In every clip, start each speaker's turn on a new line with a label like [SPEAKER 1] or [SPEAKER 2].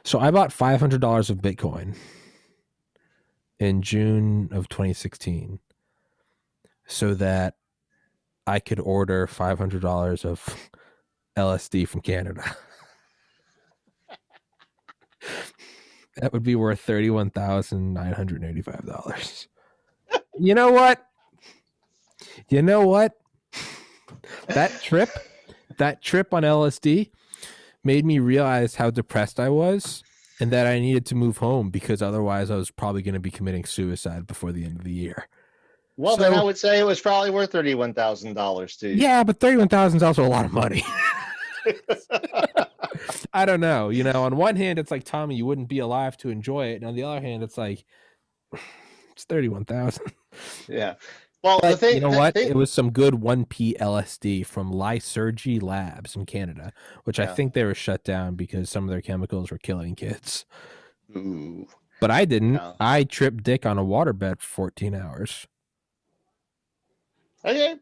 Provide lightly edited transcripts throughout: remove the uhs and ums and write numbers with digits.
[SPEAKER 1] So I bought $500 of Bitcoin in June of 2016 so that I could order $500 of LSD from Canada. That would be worth $31,985. You know what? You know what? That trip on LSD made me realize how depressed I was and that I needed to move home because otherwise I was probably going to be committing suicide before the end of the year.
[SPEAKER 2] Well, then I would say it was probably worth $31,000 to you.
[SPEAKER 1] Yeah, but $31,000 is also a lot of money. I don't know. You know, on one hand, it's like, Tommy, you wouldn't be alive to enjoy it. And on the other hand, it's like, it's 31,000.
[SPEAKER 2] Yeah. Well,
[SPEAKER 1] But
[SPEAKER 2] the thing,
[SPEAKER 1] you know what? It was some good 1P LSD from Lysergy Labs in Canada, which I think they were shut down because some of their chemicals were killing kids.
[SPEAKER 2] Ooh.
[SPEAKER 1] But I didn't. No. I tripped dick on a waterbed for 14 hours.
[SPEAKER 2] Okay.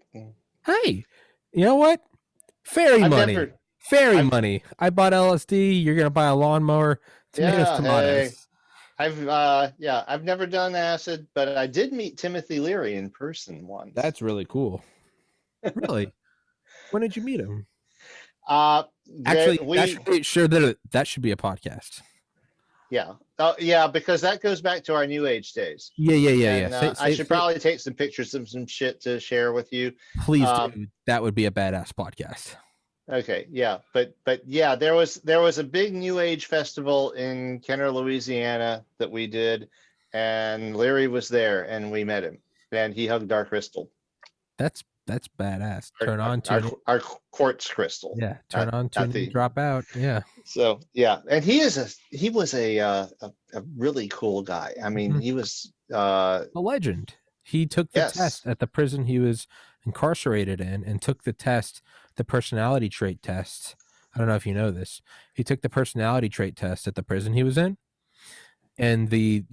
[SPEAKER 1] Hey, you know what? Fairy money. Fairy money. I bought LSD. You're gonna buy a lawnmower. Tomatoes, tomatoes.
[SPEAKER 2] Hey. I've never done acid, but I did meet Timothy Leary in person once.
[SPEAKER 1] That's really cool. Really? When did you meet him?
[SPEAKER 2] Actually,
[SPEAKER 1] that should be a podcast.
[SPEAKER 2] Yeah. Because that goes back to our New Age days.
[SPEAKER 1] Yeah.
[SPEAKER 2] I should probably take some pictures of some shit to share with you.
[SPEAKER 1] Please do. That would be a badass podcast.
[SPEAKER 2] Okay, yeah, but yeah, there was a big New Age festival in Kenner, Louisiana that we did, and Larry was there, and we met him, and he hugged our crystal.
[SPEAKER 1] That's badass.
[SPEAKER 2] Our quartz crystal.
[SPEAKER 1] Yeah, turn on, drop out. Yeah.
[SPEAKER 2] So yeah, and he was a really cool guy. I mean, he was
[SPEAKER 1] a legend. He took the test at the prison he was incarcerated in, and took the test. The personality trait test. I don't know if you know this. He took the personality trait test at the prison he was in, and they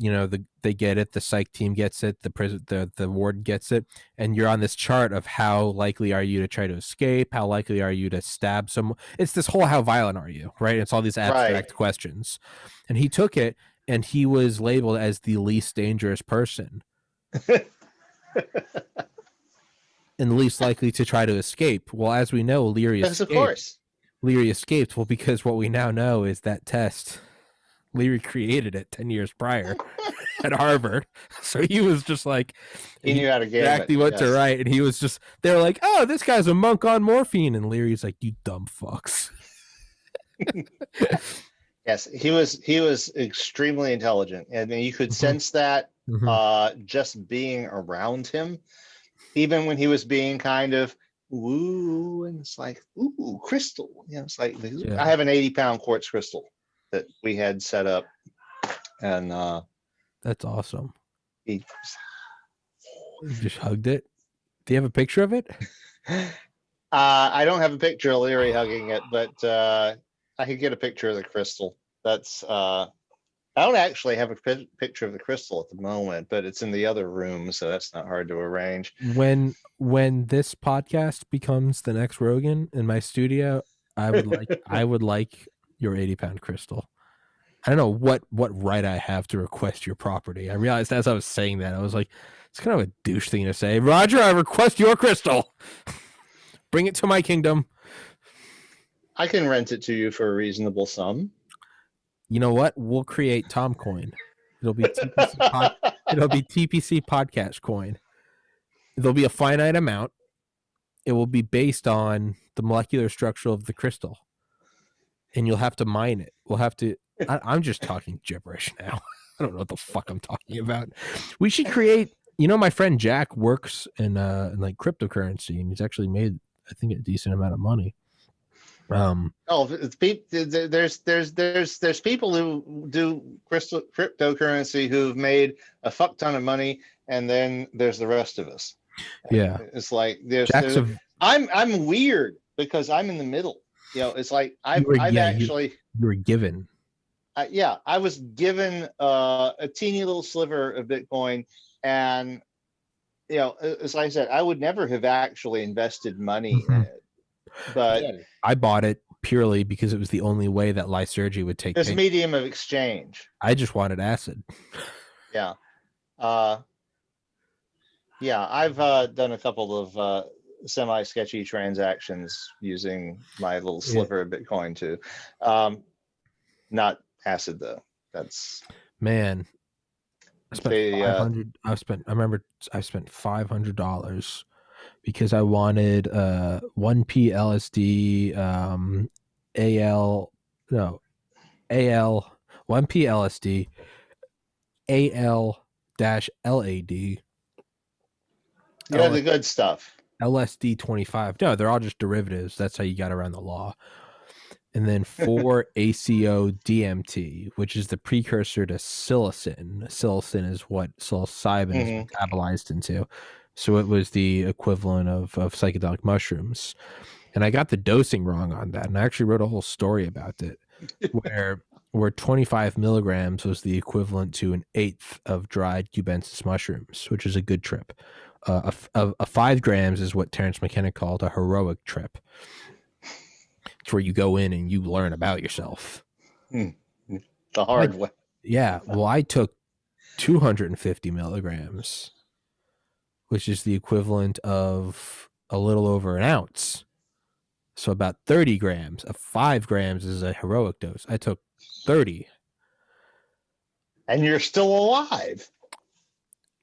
[SPEAKER 1] get it. The psych team gets it. The ward gets it, and you're on this chart of how likely are you to try to escape? How likely are you to stab someone? It's this whole how violent are you, right? It's all these abstract questions, and he took it, and he was labeled as the least dangerous person. And least likely to try to escape. Well, as we know, Leary escaped.
[SPEAKER 2] Of course.
[SPEAKER 1] Leary escaped. Well, because what we now know is that test, Leary created it 10 years prior at Harvard. So he was just like,
[SPEAKER 2] he knew how to get
[SPEAKER 1] exactly what to write. And he was just, they were like, oh, this guy's a monk on morphine. And Leary's like, you dumb fucks.
[SPEAKER 2] Yes, he was extremely intelligent. And you could sense that just being around him. Even when he was being kind of woo, and it's like, ooh, crystal. You know, it's like I have an 80-pound quartz crystal that we had set up, and
[SPEAKER 1] that's awesome.
[SPEAKER 2] He
[SPEAKER 1] just hugged it. Do you have a picture of it?
[SPEAKER 2] I don't have a picture of Leary hugging it, but I could get a picture of the crystal. That's I don't actually have a picture of the crystal at the moment, but it's in the other room, so that's not hard to arrange.
[SPEAKER 1] When this podcast becomes the next Rogan in my studio, I would like your 80-pound crystal. I don't know what right I have to request your property. I realized as I was saying that, I was like, it's kind of a douche thing to say. Roger, I request your crystal. Bring it to my kingdom.
[SPEAKER 2] I can rent it to you for a reasonable sum.
[SPEAKER 1] You know what? We'll create Tom coin. It'll be TPC podcast coin. There'll be a finite amount. It will be based on the molecular structure of the crystal, and you'll have to mine it. We'll have to. I'm just talking gibberish now. I don't know what the fuck I'm talking about. We should create. You know, my friend Jack works in like cryptocurrency, and he's actually made, I think, a decent amount of money.
[SPEAKER 2] There's people who do cryptocurrency who've made a fuck ton of money, and then there's the rest of us.
[SPEAKER 1] Yeah,
[SPEAKER 2] it's like I'm weird because I'm in the middle. You know, it's like you
[SPEAKER 1] were given.
[SPEAKER 2] I was given a teeny little sliver of Bitcoin, and you know, as I said, I would never have actually invested money in it. But
[SPEAKER 1] I bought it purely because it was the only way that lysergy would take
[SPEAKER 2] It's a
[SPEAKER 1] pain.
[SPEAKER 2] medium of exchange.
[SPEAKER 1] I just wanted acid.
[SPEAKER 2] Yeah. Yeah, I've done a couple of semi-sketchy transactions using my little sliver of Bitcoin too. Not acid though. That's
[SPEAKER 1] man. I spent
[SPEAKER 2] the
[SPEAKER 1] 500. I remember I spent $500 because I wanted 1p LSD, AL, no, AL, 1p LSD, AL dash LAD,
[SPEAKER 2] you had the good stuff.
[SPEAKER 1] LSD 25. No, they're all just derivatives. That's how you got around the law. And then 4 ACO DMT, which is the precursor to psilocin. Psilocin is what psilocybin is metabolized into. So it was the equivalent of psychedelic mushrooms. And I got the dosing wrong on that. And I actually wrote a whole story about it where 25 milligrams was the equivalent to an eighth of dried cubensis mushrooms, which is a good trip. A 5 grams is what Terence McKenna called a heroic trip. It's where you go in and you learn about yourself.
[SPEAKER 2] The hard way.
[SPEAKER 1] Yeah. Well, I took 250 milligrams, which is the equivalent of a little over an ounce. So about 30 grams. 5 grams is a heroic dose. I took 30.
[SPEAKER 2] And you're still alive.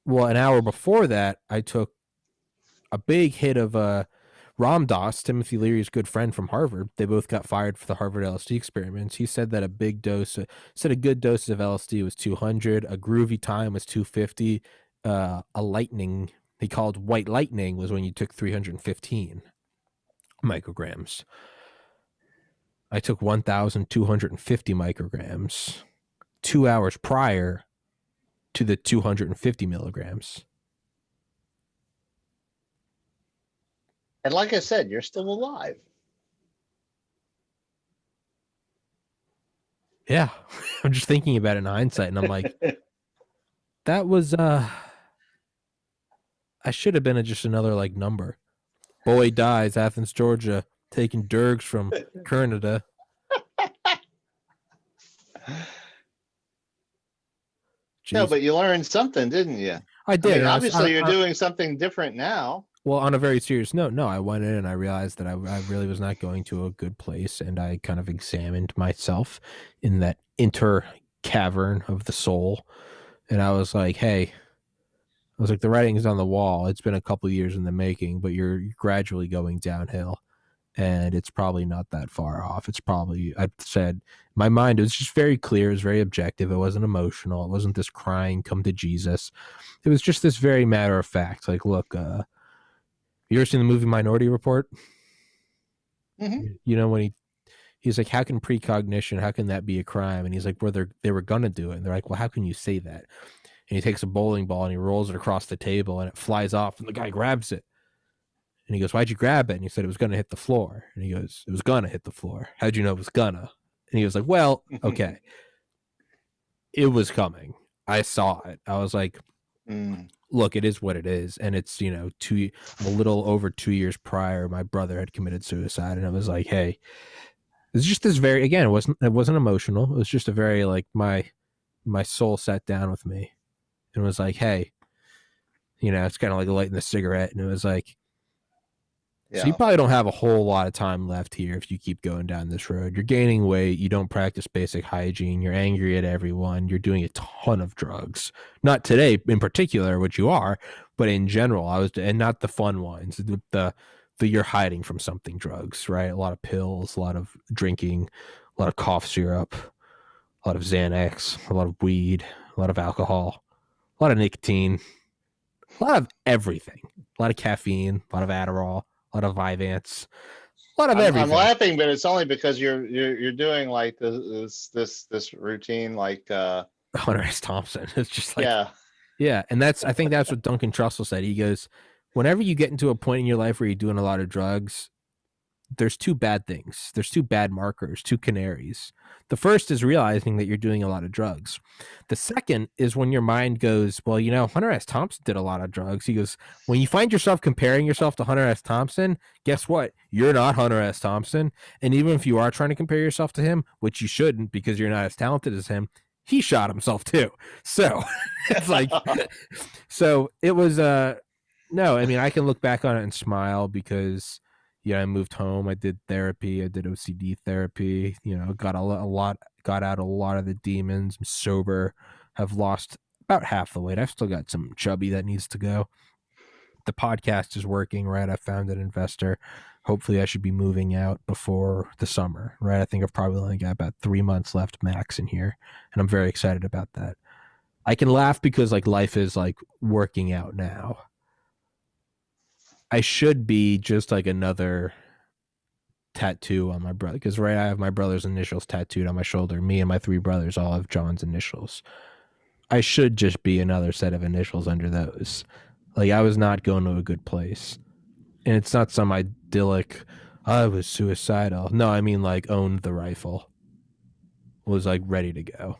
[SPEAKER 1] Well, an hour before that, I took a big hit of Ram Dass, Timothy Leary's good friend from Harvard. They both got fired for the Harvard LSD experiments. He said that a good dose of LSD was 200. A groovy time was 250. A lightning, he called white lightning, was when you took 315 micrograms. I took 1,250 micrograms 2 hours prior to the 250 milligrams.
[SPEAKER 2] And like I said, you're still alive.
[SPEAKER 1] Yeah. I'm just thinking about it in hindsight, and I'm like, that was, I should have been just another, like, number. Boy dies, Athens, Georgia, taking Dergs from Canada.
[SPEAKER 2] No, but you learned something, didn't you?
[SPEAKER 1] I did.
[SPEAKER 2] I mean, obviously, you're doing something different now.
[SPEAKER 1] Well, on a very serious note, no, I went in and I realized that I really was not going to a good place, and I kind of examined myself in that inner cavern of the soul, and I was like, hey, the writing's on the wall. It's been a couple of years in the making, but you're gradually going downhill, and it's probably not that far off. It's probably, I said, my mind, it was just very clear. It was very objective. It wasn't emotional. It wasn't this crying, come to Jesus. It was just this very matter of fact. Like, look, you ever seen the movie Minority Report?
[SPEAKER 2] Mm-hmm.
[SPEAKER 1] You know, when he's like, how can precognition, how can that be a crime? And he's like, well, they were going to do it. And they're like, well, how can you say that? And he takes a bowling ball and he rolls it across the table and it flies off and the guy grabs it. And he goes, why'd you grab it? And he said, it was going to hit the floor. And he goes, it was going to hit the floor. How'd you know it was gonna? And he was like, well, okay. It was coming. I saw it. I was like, look, it is what it is. And it's, you know, a little over 2 years prior, my brother had committed suicide. And I was like, hey, it's just this very, again, it wasn't emotional. It was just a very, like, my soul sat down with me and was like, hey, you know, it's kind of like lighting the cigarette. And it was like, so you probably don't have a whole lot of time left here if you keep going down this road. You're gaining weight. You don't practice basic hygiene. You're angry at everyone. You're doing a ton of drugs. Not today in particular, which you are, but in general, and not the fun ones. The you're hiding from something drugs, right? A lot of pills, a lot of drinking, a lot of cough syrup, a lot of Xanax, a lot of weed, a lot of alcohol, a lot of nicotine, a lot of everything, a lot of caffeine, a lot of Adderall, a lot of Vyvanse, a lot of everything.
[SPEAKER 2] I'm laughing, but it's only because you're doing like this routine, like
[SPEAKER 1] Hunter S. Thompson. It's just like, yeah, and I think that's what Duncan Trussell said. He goes, whenever you get into a point in your life where you're doing a lot of drugs, there's two bad things. There's two bad markers, two canaries. The first is realizing that you're doing a lot of drugs. The second is when your mind goes, well, Hunter S. Thompson did a lot of drugs. He goes, when you find yourself comparing yourself to Hunter S. Thompson, guess what? You're not Hunter S. Thompson. And even if you are trying to compare yourself to him, which you shouldn't because you're not as talented as him, he shot himself too. So it's like, so it was, no, I mean, I can look back on it and smile because, I moved home. I did therapy. I did OCD therapy. Got got out a lot of the demons. I'm sober. Have lost about half the weight. I've still got some chubby that needs to go. The podcast is working, right? I found an investor. Hopefully I should be moving out before the summer, right? I think I've probably only got about 3 months left max in here. And I'm very excited about that. I can laugh because like life is like working out now. I should be just like another tattoo on my brother because I have my brother's initials tattooed on my shoulder. Me and my 3 brothers all have John's initials. I should just be another set of initials under those. Like I was not going to a good place, and it's not some idyllic. I was suicidal. No, I mean like owned the rifle. Was like ready to go,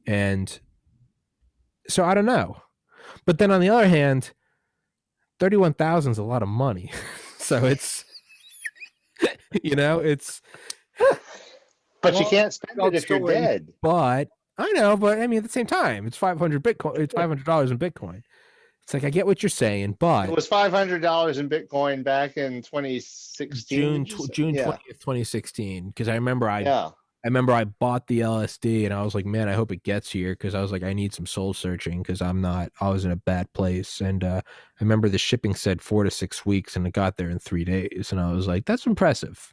[SPEAKER 1] and so I don't know. But then on the other hand, 31,000 is a lot of money. So it's, it's.
[SPEAKER 2] But you can't spend it if you're dead.
[SPEAKER 1] But I know, but I mean, at the same time, it's 500 Bitcoin. It's $500 in Bitcoin. It's like, I get what you're saying, but
[SPEAKER 2] it was $500 in Bitcoin back in 2016.
[SPEAKER 1] June 20th, 2016. Because I remember I bought the LSD and I was like, man, I hope it gets here because I was like, I need some soul searching because I was in a bad place. And I remember the shipping said 4 to 6 weeks and it got there in 3 days. And I was like, that's impressive.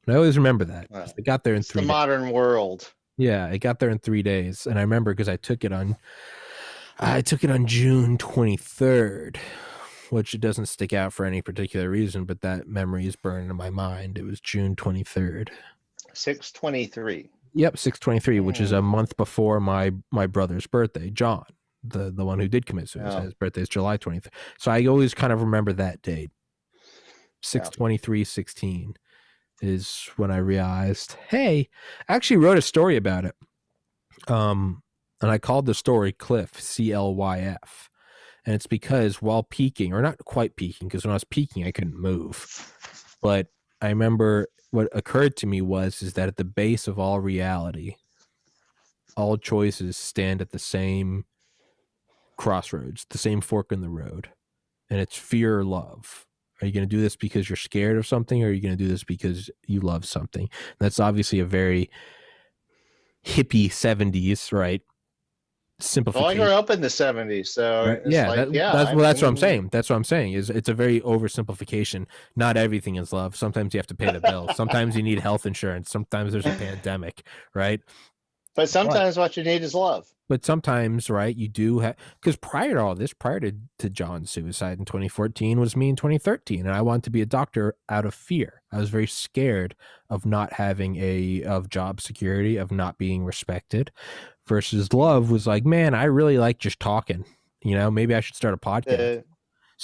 [SPEAKER 1] And I always remember that. It got there in 3 days.
[SPEAKER 2] The modern world.
[SPEAKER 1] Yeah, it got there in 3 days. And I remember because I took it on June 23rd, which it doesn't stick out for any particular reason, but that memory is burned in my mind. It was June 23rd.
[SPEAKER 2] 6/23.
[SPEAKER 1] Yep, 6/23, which is a month before my brother's birthday, John, the one who did commit suicide. His birthday is July 23rd. So I always kind of remember that date. 6/23/16 is when I realized, hey, I actually wrote a story about it. And I called the story Cliff, CLYF. And it's because while peaking, or not quite peaking, because when I was peaking, I couldn't move. But I remember what occurred to me is that at the base of all reality, all choices stand at the same crossroads, the same fork in the road. And it's fear or love. Are you going to do this because you're scared of something, or are you going to do this because you love something? And that's obviously a very hippie 70s, right? Simplification.
[SPEAKER 2] Well, I grew up in the 70s, so
[SPEAKER 1] right? That's what I'm saying. That's what I'm saying is it's a very oversimplification. Not everything is love. Sometimes you have to pay the bill. Sometimes you need health insurance. Sometimes there's a pandemic, right?
[SPEAKER 2] But sometimes what you need is love.
[SPEAKER 1] But sometimes, right, you do have, because prior to all this, prior to John's suicide in 2014 was me in 2013, and I wanted to be a doctor out of fear. I was very scared of not having of job security, of not being respected. Versus love was like, man, I really like just talking. Maybe I should start a podcast.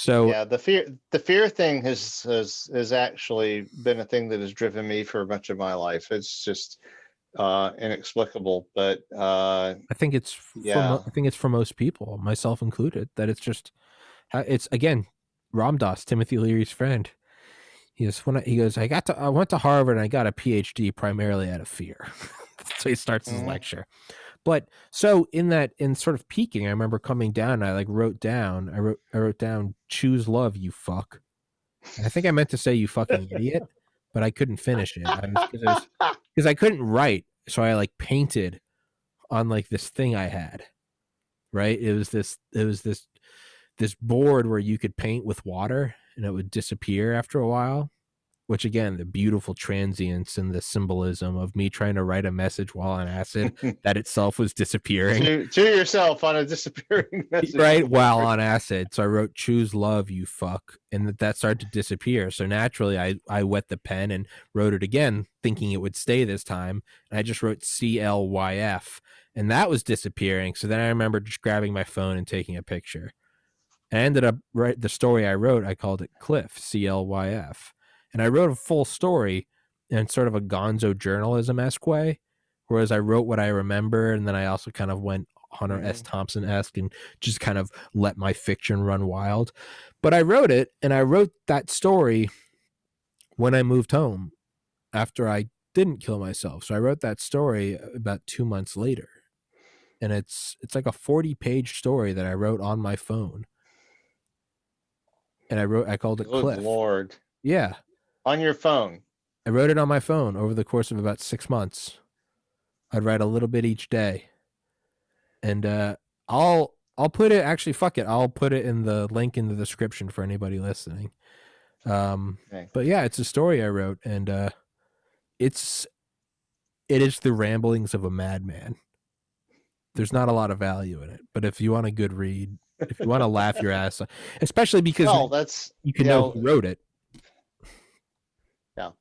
[SPEAKER 2] The fear thing has actually been a thing that has driven me for much of my life. It's just inexplicable, but
[SPEAKER 1] I think it's for most people, myself included, that it's just again, Ram Dass, Timothy Leary's friend. He goes, I went to Harvard and I got a PhD primarily out of fear. So he starts his lecture. But so in sort of peaking, I remember coming down and I wrote down choose love, you fuck. And I think I meant to say you fucking idiot, but I couldn't finish it because I couldn't write. So I painted on this thing I had, right? It was this board where you could paint with water and it would disappear after a while. Which again, the beautiful transience and the symbolism of me trying to write a message while on acid that itself was disappearing.
[SPEAKER 2] To yourself on a disappearing message.
[SPEAKER 1] Right, while on acid. So I wrote, choose love, you fuck. And that started to disappear. So naturally, I wet the pen and wrote it again, thinking it would stay this time. And I just wrote CLYF. And that was disappearing. So then I remember just grabbing my phone and taking a picture. And I ended up, the story I wrote, I called it Cliff, CLYF. And I wrote a full story in sort of a gonzo journalism-esque way, whereas I wrote what I remember, and then I also kind of went Hunter S. Thompson-esque and just kind of let my fiction run wild. But I wrote it, and I wrote that story when I moved home after I didn't kill myself. So I wrote that story about 2 months later. And it's like a 40-page story that I wrote on my phone. And I called it Cliff.
[SPEAKER 2] Good Lord.
[SPEAKER 1] Yeah.
[SPEAKER 2] On your phone.
[SPEAKER 1] I wrote it on my phone over the course of about 6 months. I'd write a little bit each day. And I'll put it, actually, fuck it. I'll put it in the link in the description for anybody listening. Okay. But yeah, it's a story I wrote, and it is the ramblings of a madman. There's not a lot of value in it, but if you want a good read, if you want to laugh your ass off, especially because
[SPEAKER 2] that's,
[SPEAKER 1] you can know who wrote it.
[SPEAKER 2] Yeah.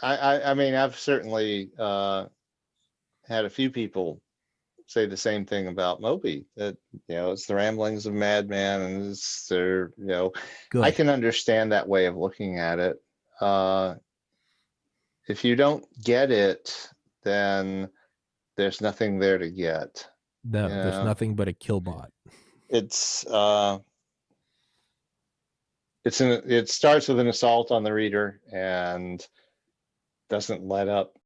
[SPEAKER 2] I mean, I've certainly had a few people say the same thing about Moby, that, you know, it's the ramblings of madman, and it's their, you know, good. I can understand that way of looking at it. If you don't get it, then there's nothing there to get.
[SPEAKER 1] No, there's nothing but a kill bot.
[SPEAKER 2] It starts with an assault on the reader and doesn't let up